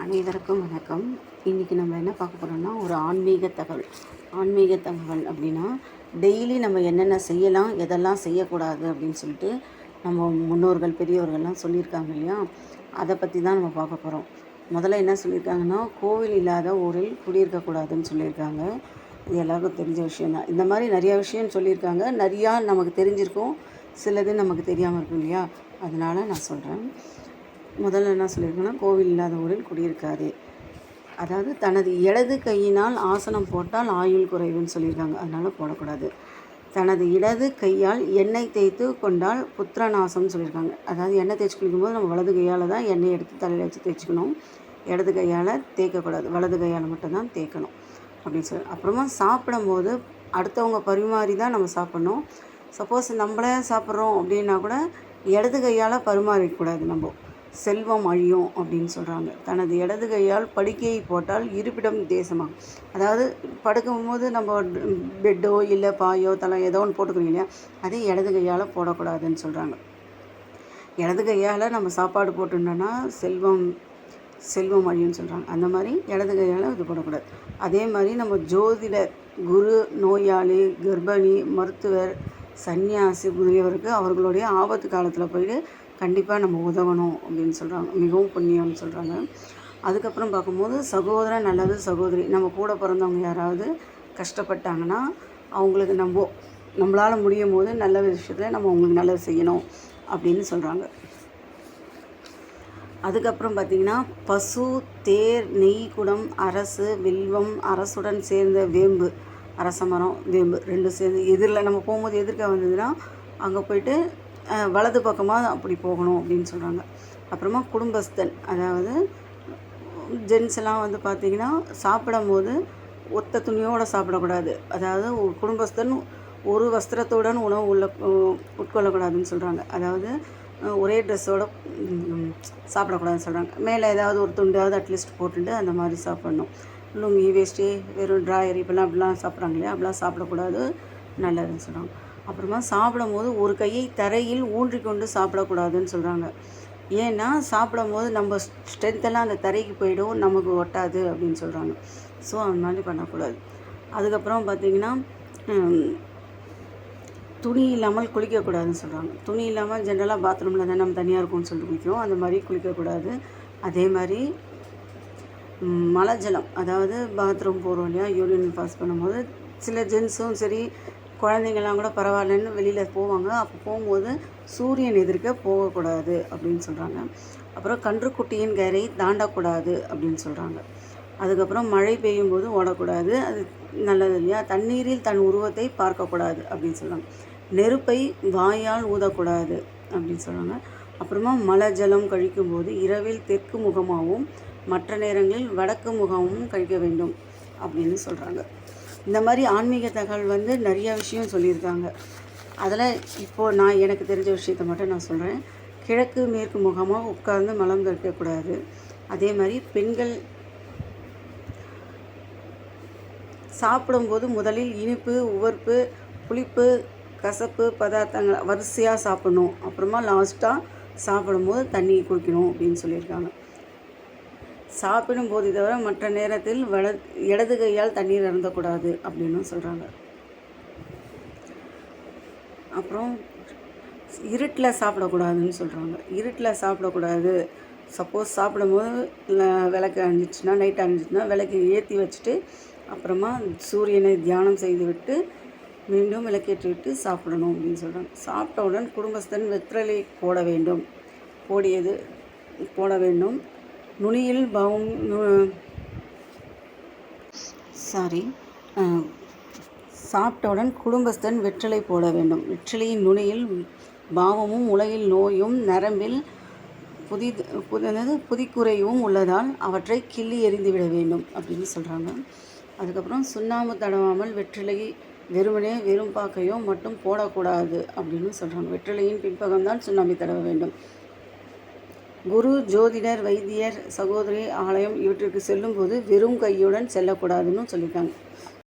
அனைவருக்கும் வணக்கம். இன்றைக்கி நம்ம என்ன பார்க்க போகிறோம்னா, ஒரு ஆன்மீக தகவல். ஆன்மீக தகவல் அப்படின்னா, டெய்லி நம்ம என்னென்ன செய்யலாம், எதெல்லாம் செய்யக்கூடாது அப்படின்னு சொல்லிட்டு நம்ம முன்னோர்கள் பெரியவர்கள்லாம் சொல்லியிருக்காங்க இல்லையா, அதை பற்றி தான் நம்ம பார்க்க போகிறோம். முதல்ல என்ன சொல்லியிருக்காங்கன்னா, கோவில் இல்லாத ஊரில் குடியிருக்கக்கூடாதுன்னு சொல்லியிருக்காங்க. இது எல்லாருக்கும் தெரிஞ்ச விஷயந்தான். இந்த மாதிரி நிறையா விஷயம் சொல்லியிருக்காங்க. நிறையா நமக்கு தெரிஞ்சிருக்கும், சிலது நமக்கு தெரியாமல் இருக்கும் இல்லையா, அதனால் நான் சொல்கிறேன். முதல்ல என்ன சொல்லியிருக்கேன்னா, கோவில் இல்லாத ஊரில் குடியிருக்காதே. அதாவது தனது இடது கையினால் ஆசனம் போட்டால் ஆயுள் குறைவுன்னு சொல்லியிருக்காங்க, அதனால் போடக்கூடாது. தனது இடது கையால் எண்ணெய் தேய்த்து கொண்டால் புத்திரநாசம்னு சொல்லியிருக்காங்க. அதாவது எண்ணெய் தேய்ச்சி குளிக்கும்போது நம்ம வலது கையால் தான் எண்ணெய் எடுத்து தலையில் வச்சு தேய்ச்சிக்கணும். இடது கையால் தேய்க்கக்கூடாது, வலது கையால் மட்டும்தான் தேய்க்கணும் அப்படின்னு சொல்லி. அப்புறமா சாப்பிடும்போது அடுத்தவங்க பரிமாறி தான் நம்ம சாப்பிட்ணும். சப்போஸ் நம்மளே சாப்பிட்றோம் அப்படின்னா கூட இடது கையால் பரிமாறிக்கூடாது. நம்ம செல்வம் அழியும் அப்படின்னு சொல்கிறாங்க. தனது இடது கையால் படுக்கையை போட்டால் இருப்பிடம் தேசமாகும். அதாவது படுக்கும்போது நம்ம பெட்டோ இல்லை பாயோ தலை ஏதோ ஒன்று போட்டுக்கிறோம் இல்லையா, அதே இடது கையால் போடக்கூடாதுன்னு சொல்கிறாங்க. இடது கையால் நம்ம சாப்பாடு போட்டுட்டோன்னா செல்வம் அழியும்னு சொல்கிறாங்க. அந்த மாதிரி இடது கையால் இது போடக்கூடாது. அதே மாதிரி நம்ம ஜோதிடர், குரு, நோயாளி, கர்ப்பிணி, மருத்துவர், சன்னியாசி முதலியவருக்கு அவர்களுடைய ஆபத்து காலத்தில் போயிட்டு கண்டிப்பாக நம்ம உதவணும் அப்படின்னு சொல்கிறாங்க. மிகவும் புண்ணியம்னு சொல்கிறாங்க. அதுக்கப்புறம் பார்க்கும்போது சகோதரன் அல்லது சகோதரி, நம்ம கூட பிறந்தவங்க யாராவது கஷ்டப்பட்டாங்கன்னா அவங்களுக்கு நம்மளால் முடியும் போது நல்ல விஷயத்தில் நம்ம அவங்களுக்கு நல்லது செய்யணும் அப்படின்னு சொல்கிறாங்க. அதுக்கப்புறம் பார்த்திங்கன்னா, பசு, தேர், நெய் குடம், அரசு, வில்வம், அரசுடன் சேர்ந்த வேம்பு, அரச மரம், வேம்பு ரெண்டும் சேர்ந்து எதிரில் நம்ம போகும்போது எதிர்க்க வந்ததுன்னா அங்கே போய்ட்டு வலது பக்கமாக அப்படி போகணும் அப்படின்னு சொல்கிறாங்க. அப்புறமா குடும்பஸ்தன், அதாவது ஜென்ஸ் எல்லாம் வந்து பார்த்திங்கன்னா சாப்பிடும் போது ஒத்த துணியோடு சாப்பிடக்கூடாது. அதாவது ஒரு குடும்பஸ்தன் ஒரு வஸ்திரத்துடன் உணவு உட்கொள்ளக்கூடாதுன்னு சொல்கிறாங்க. அதாவது ஒரே ட்ரெஸ்ஸோடு சாப்பிடக்கூடாதுன்னு சொல்கிறாங்க. மேலே ஏதாவது ஒரு துண்டாவது அட்லீஸ்ட் போட்டுட்டு அந்த மாதிரி சாப்பிட்ணும். லுங்கி, வேஷ்டி, வெறும் ட்ராயர் இப்போல்லாம் அப்படிலாம் சாப்பிட்றாங்க இல்லையா, அப்படிலாம் சாப்பிடக்கூடாது, நல்லதுன்னு சொல்கிறாங்க. அப்புறமா சாப்பிடும்போது ஒரு கையை தரையில் ஊன்றிக்கொண்டு சாப்பிடக்கூடாதுன்னு சொல்கிறாங்க. ஏன்னா சாப்பிடும்போது நம்ம ஸ்ட்ரென்த்தெல்லாம் அந்த தரைக்கு போயிடும், நமக்கு ஒட்டாது அப்படின்னு சொல்கிறாங்க. ஸோ அந்த மாதிரி பண்ணக்கூடாது. அதுக்கப்புறம் பார்த்திங்கன்னா, துணி இல்லாமல் குளிக்கக்கூடாதுன்னு சொல்கிறாங்க. துணி இல்லாமல் ஜென்ரலாக பாத்ரூமில் தான் நம்ம தனியாக இருக்கும்னு சொல்லிட்டு குளிக்கிறோம், அந்த மாதிரி குளிக்கக்கூடாது. அதே மாதிரி மலஜலம், அதாவது பாத்ரூம் போகிறோம் இல்லையா, யூரின் பாஸ் பண்ணும்போது சில ஜென்ஸும் சரி குழந்தைங்கள்லாம் கூட பரவாயில்லன்னு வெளியில் போவாங்க. அப்போ போகும்போது சூரியன் எதிர்க்க போகக்கூடாது அப்படின்னு சொல்கிறாங்க. அப்புறம் கன்றுக்குட்டியின் கரை தாண்டக்கூடாது அப்படின்னு சொல்கிறாங்க. அதுக்கப்புறம் மழை பெய்யும் போது ஓடக்கூடாது, அது நல்லது இல்லையா. தண்ணீரில் தன் உருவத்தை பார்க்கக்கூடாது அப்படின்னு சொல்கிறாங்க. நெருப்பை வாயால் ஊதக்கூடாது அப்படின்னு சொல்கிறாங்க. அப்புறமா மலஜலம் கழிக்கும்போது இரவில் தெற்கு முகமாகவும் மற்ற நேரங்களில் வடக்கு முகமும் கழிக்க வேண்டும் அப்படின்னு சொல்கிறாங்க. இந்த மாதிரி ஆன்மீக தகவல் வந்து நிறையா விஷயம் சொல்லியிருக்காங்க. அதில் இப்போது எனக்கு தெரிஞ்ச விஷயத்தை மட்டும் நான் சொல்கிறேன். கிழக்கு மேற்கு முகமாக உட்கார்ந்து மலம் கழிக்கக்கூடாது. அதே மாதிரி பெண்கள் சாப்பிடும்போது முதலில் இனிப்பு, உவர்ப்பு, புளிப்பு, கசப்பு பதார்த்தங்கள் வரிசையாக சாப்பிடணும். அப்புறமா லாஸ்ட்டாக சாப்பிடும்போது தண்ணி குடிக்கணும் அப்படின்னு சொல்லியிருக்காங்க. சாப்பிடும்போது தவிர மற்ற நேரத்தில் இடது கையால் தண்ணீர் அருந்தக்கூடாது அப்படின்னு சொல்கிறாங்க. அப்புறம் இருட்டில் சாப்பிடக்கூடாதுன்னு சொல்கிறாங்க. இருட்டில் சாப்பிடக்கூடாது. சப்போஸ் சாப்பிடும்போது விளக்கு அணிஞ்சிச்சுன்னா, நைட் அணிஞ்சிச்சுன்னா விளக்கு ஏற்றி வச்சுட்டு அப்புறமா சூரியனை தியானம் செய்து விட்டு மீண்டும் விளக்கேற்றி விட்டு சாப்பிடணும் அப்படின்னு சொல்கிறாங்க. சாப்பிட்டவுடன் குடும்பஸ்தன் வெற்றிலை போட வேண்டும். நுனியில் சாப்பிட்டவுடன் குடும்பஸ்தன் வெற்றிலை போட வேண்டும். வெற்றிலையின் நுனியில் பாவமும் உலகில் நோயும் நரம்பில் புதிக்குறையும் உள்ளதால் அவற்றை கிள்ளி எறிந்துவிட வேண்டும் அப்படின்னு சொல்கிறாங்க. அதுக்கப்புறம் சுண்ணாம்பு தடவாமல் வெற்றிலை வெறும் பாக்கையோ மட்டும் போடக்கூடாது அப்படின்னு சொல்கிறாங்க. வெற்றிலையின் பின்பக்கம்தான் சுண்ணாம்பை தடவ வேண்டும். குரு, ஜோதிடர், வைத்தியர், சகோதரி ஆலயம் இவற்றிற்கு செல்லும்போது வெறும் கையுடன் செல்லக்கூடாதுன்னு சொல்லியிருக்காங்க.